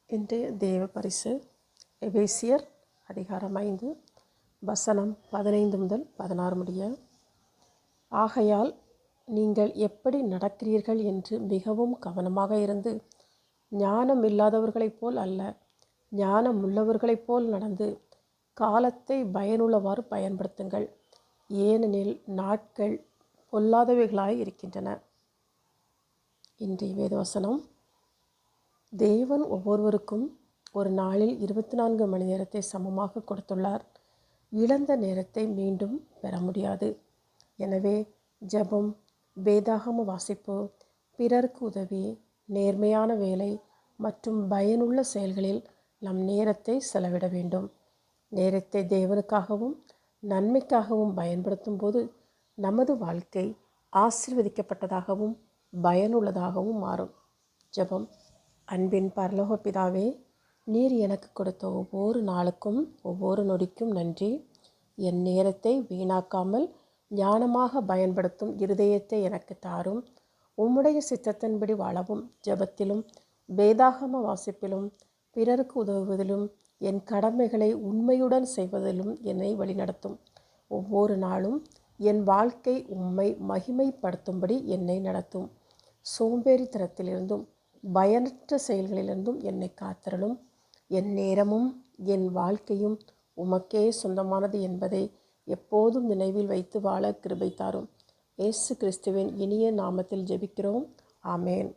இன்றைய தேவ பரிசு எபேசியர் அதிகாரம் 5 வசனம் 15 முதல் 16 முடிய. ஆகையால் நீங்கள் எப்படி நடக்கிறீர்கள் என்று மிகவும் கவனமாக இருந்து, ஞானம் இல்லாதவர்களைப் போல் அல்ல, ஞானம் உள்ளவர்களைப் போல் நடந்து, காலத்தை பயனுள்ளவாறு பயன்படுத்துங்கள். ஏனெனில் நாட்கள் பொல்லாதவைகளாய் இருக்கின்றன. இன்றைய வேதவசனம்: தேவன் ஒவ்வொருவருக்கும் ஒரு நாளில் 24 மணி நேரத்தை சமமாக கொடுத்துள்ளார். இழந்த நேரத்தை மீண்டும் பெற முடியாது. எனவே ஜெபம், வேதாகம வாசிப்பு, பிறருக்கு உதவி, நேர்மையான வேலை மற்றும் பயனுள்ள செயல்களில் நம் நேரத்தை செலவிட வேண்டும். நேரத்தை தேவனுக்காகவும் நன்மைக்காகவும் பயன்படுத்தும் போது நமது வாழ்க்கை ஆசீர்வதிக்கப்பட்டதாகவும் பயனுள்ளதாகவும் மாறும். ஜெபம். அன்பின் பரலோக பிதாவே, நீர் எனக்கு கொடுத்த ஒவ்வொரு நாளுக்கும் ஒவ்வொரு நொடிக்கும் நன்றி. என் நேரத்தை வீணாக்காமல் ஞானமாக பயன்படுத்தும் இருதயத்தை எனக்கு தாரும். உம்முடைய சித்தத்தின்படி வாழவும், ஜெபத்திலும் வேதாகம வாசிப்பிலும் பிறருக்கு உதவுவதிலும் என் கடமைகளை உண்மையுடன் செய்வதிலும் என்னை வழிநடத்தும். ஒவ்வொரு நாளும் என் வாழ்க்கை உம்மை மகிமைப்படுத்தும்படி என்னை நடத்தும். சோம்பேறித்தனத்திலிருந்தும் பயனற்ற செயல்களிலிருந்தும் என்னை காத்தருளும். என் நேரமும் என் வாழ்க்கையும் உமக்கே சொந்தமானது என்பதை எப்போதும் நினைவில் வைத்து வாழ கிருபை தாரும். இயேசு கிறிஸ்துவின் இனிய நாமத்தில் ஜெபிக்கிறோம். ஆமேன்.